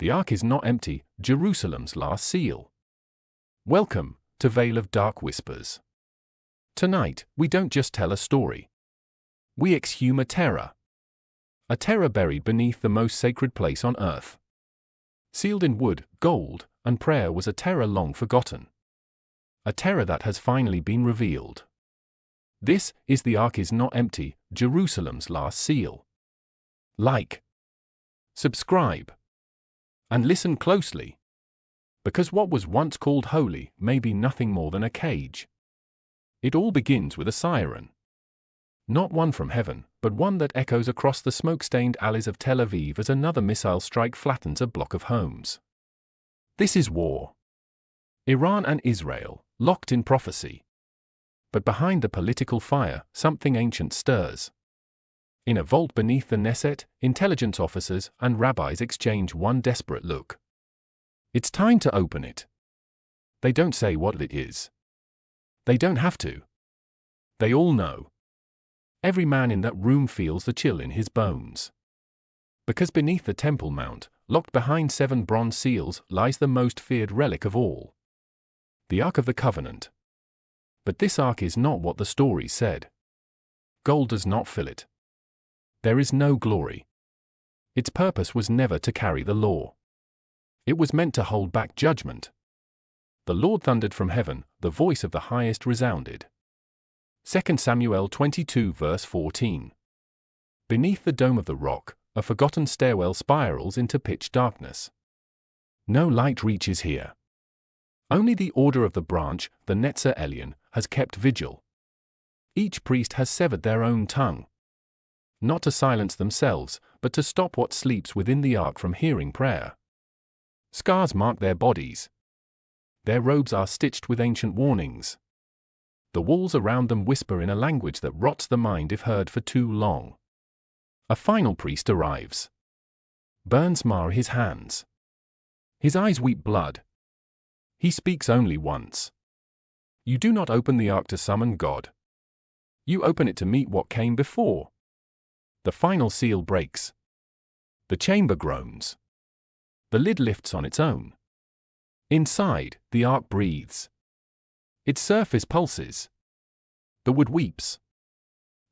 The Ark is not empty, Jerusalem's last seal. Welcome to Vale of Dark Whispers. Tonight, we don't just tell a story. We exhume a terror. A terror buried beneath the most sacred place on earth. Sealed in wood, gold, and prayer was a terror long forgotten. A terror that has finally been revealed. This is The Ark Is Not Empty, Jerusalem's last seal. Like, subscribe, and listen closely. Because what was once called holy may be nothing more than a cage. It all begins with a siren. Not one from heaven, but one that echoes across the smoke-stained alleys of Tel Aviv as another missile strike flattens a block of homes. This is war. Iran and Israel, locked in prophecy. But behind the political fire, something ancient stirs. In a vault beneath the Knesset, intelligence officers and rabbis exchange one desperate look. It's time to open it. They don't say what it is. They don't have to. They all know. Every man in that room feels the chill in his bones. Because beneath the Temple Mount, locked behind 7 bronze seals, lies the most feared relic of all. The Ark of the Covenant. But this Ark is not what the story said. Gold does not fill it. There is no glory. Its purpose was never to carry the law. It was meant to hold back judgment. The Lord thundered from heaven, the voice of the highest resounded. 2 Samuel 22 verse 14. Beneath the dome of the rock, a forgotten stairwell spirals into pitch darkness. No light reaches here. Only the order of the branch, the Netzer Elyon, has kept vigil. Each priest has severed their own tongue. Not to silence themselves, but to stop what sleeps within the ark from hearing prayer. Scars mark their bodies. Their robes are stitched with ancient warnings. The walls around them whisper in a language that rots the mind if heard for too long. A final priest arrives. Burns mar his hands. His eyes weep blood. He speaks only once. You do not open the ark to summon God. You open it to meet what came before. The final seal breaks. The chamber groans. The lid lifts on its own. Inside, the ark breathes. Its surface pulses. The wood weeps.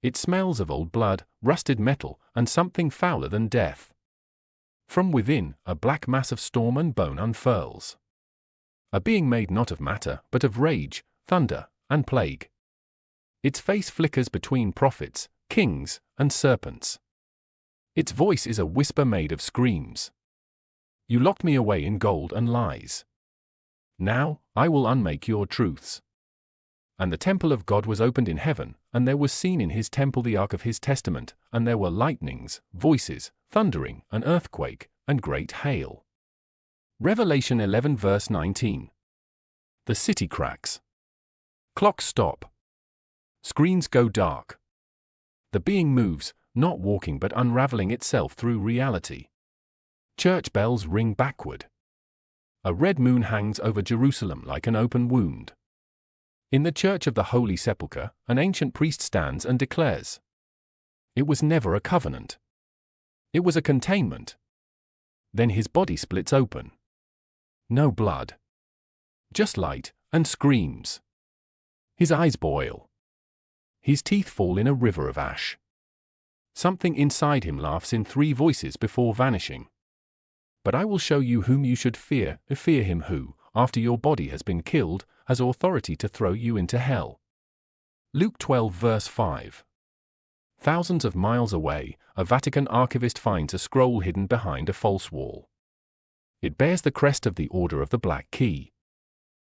It smells of old blood, rusted metal, and something fouler than death. From within, a black mass of storm and bone unfurls. A being made not of matter, but of rage, thunder, and plague. Its face flickers between prophets, kings, and serpents. Its voice is a whisper made of screams. You locked me away in gold and lies. Now, I will unmake your truths. And the temple of God was opened in heaven, and there was seen in his temple the ark of his testament, and there were lightnings, voices, thundering, an earthquake, and great hail. Revelation 11 verse 19. The city cracks. Clocks stop. Screens go dark. The being moves, not walking but unraveling itself through reality. Church bells ring backward. A red moon hangs over Jerusalem like an open wound. In the church of the Holy Sepulchre, an ancient priest stands and declares. It was never a covenant. It was a containment. Then his body splits open. No blood. Just light and screams. His eyes boil. His teeth fall in a river of ash. Something inside him laughs in 3 voices before vanishing. But I will show you whom you should fear, fear him who, after your body has been killed, has authority to throw you into hell. Luke 12 verse 5. Thousands of miles away, a Vatican archivist finds a scroll hidden behind a false wall. It bears the crest of the Order of the Black Key.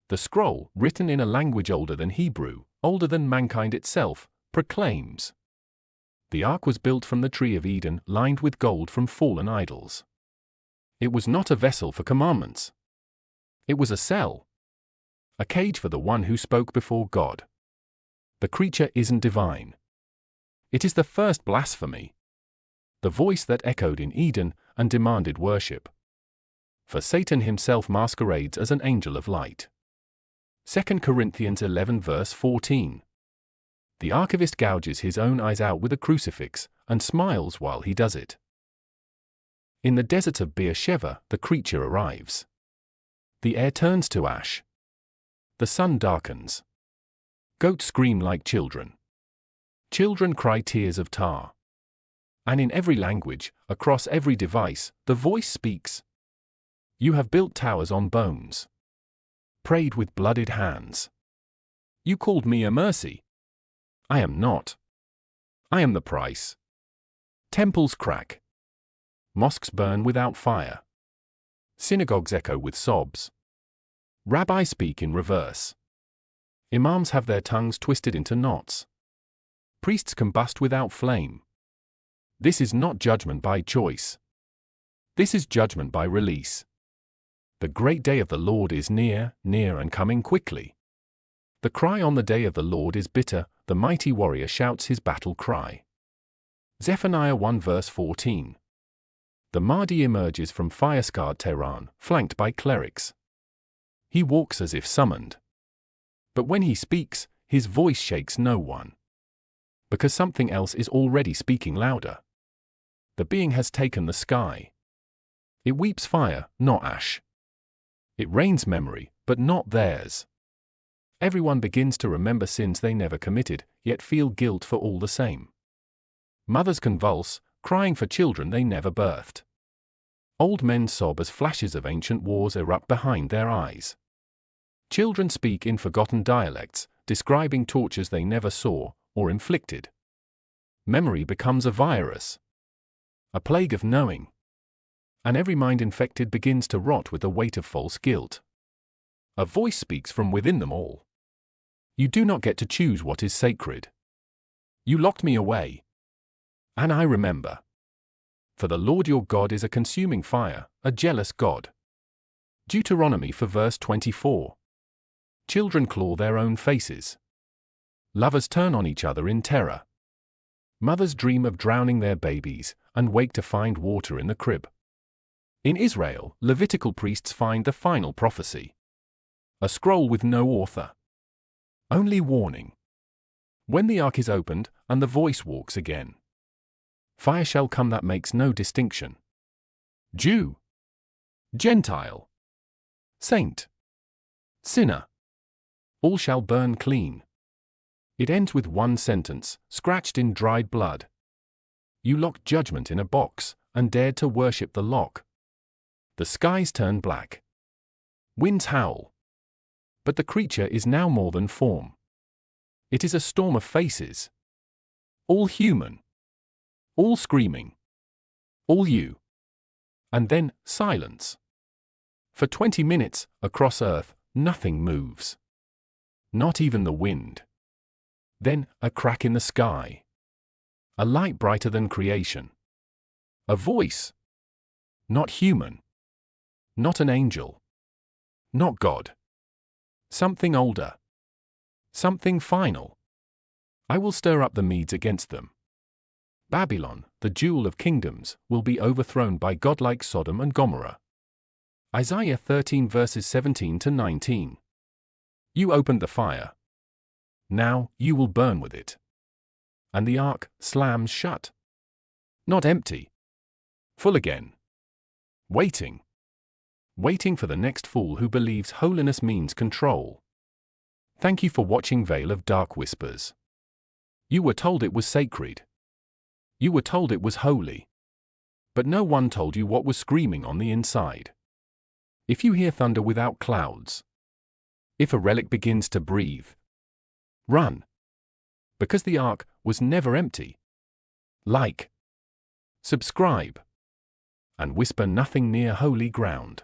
The scroll, written in a language older than Hebrew, older than mankind itself, proclaims. The ark was built from the tree of Eden, lined with gold from fallen idols. It was not a vessel for commandments. It was a cell. A cage for the one who spoke before God. The creature isn't divine. It is the first blasphemy. The voice that echoed in Eden and demanded worship. For Satan himself masquerades as an angel of light. 2 Corinthians 11 verse 14. The archivist gouges his own eyes out with a crucifix, and smiles while he does it. In the desert of Beersheba, the creature arrives. The air turns to ash. The sun darkens. Goats scream like children. Children cry tears of tar. And in every language, across every device, the voice speaks. You have built towers on bones. Prayed with blooded hands. You called me a mercy. I am not. I am the price. Temples crack. Mosques burn without fire. Synagogues echo with sobs. Rabbis speak in reverse. Imams have their tongues twisted into knots. Priests combust without flame. This is not judgment by choice. This is judgment by release. The great day of the Lord is near, near and coming quickly. The cry on the day of the Lord is bitter, the mighty warrior shouts his battle cry. Zephaniah 1 verse 14. The Mahdi emerges from fire-scarred Tehran, flanked by clerics. He walks as if summoned. But when he speaks, his voice shakes no one. Because something else is already speaking louder. The being has taken the sky. It weeps fire, not ash. It rains memory, but not theirs. Everyone begins to remember sins they never committed, yet feel guilt for all the same. Mothers convulse, crying for children they never birthed. Old men sob as flashes of ancient wars erupt behind their eyes. Children speak in forgotten dialects, describing tortures they never saw or inflicted. Memory becomes a virus. A plague of knowing. And every mind infected begins to rot with the weight of false guilt. A voice speaks from within them all. You do not get to choose what is sacred. You locked me away. And I remember. For the Lord your God is a consuming fire, a jealous God. Deuteronomy 4 verse 24. Children claw their own faces. Lovers turn on each other in terror. Mothers dream of drowning their babies, and wake to find water in the crib. In Israel, Levitical priests find the final prophecy. A scroll with no author. Only warning. When the ark is opened, and the voice walks again. Fire shall come that makes no distinction. Jew. Gentile. Saint. Sinner. All shall burn clean. It ends with one sentence, scratched in dried blood. You locked judgment in a box, and dared to worship the lock. The skies turn black. Winds howl. But the creature is now more than form. It is a storm of faces. All human. All screaming. All you. And then, silence. For 20 minutes, across Earth, nothing moves. Not even the wind. Then, a crack in the sky. A light brighter than creation. A voice. Not human. Not an angel. Not God. Something older. Something final. I will stir up the Medes against them. Babylon, the jewel of kingdoms, will be overthrown by godlike Sodom and Gomorrah. Isaiah 13 verses 17 to 19. You opened the fire. Now, you will burn with it. And the ark slams shut. Not empty. Full again. Waiting. Waiting for the next fool who believes holiness means control. Thank you for watching Veil of Dark Whispers. You were told it was sacred. You were told it was holy. But no one told you what was screaming on the inside. If you hear thunder without clouds, if a relic begins to breathe, run. Because the ark was never empty. Like, subscribe, and whisper nothing near holy ground.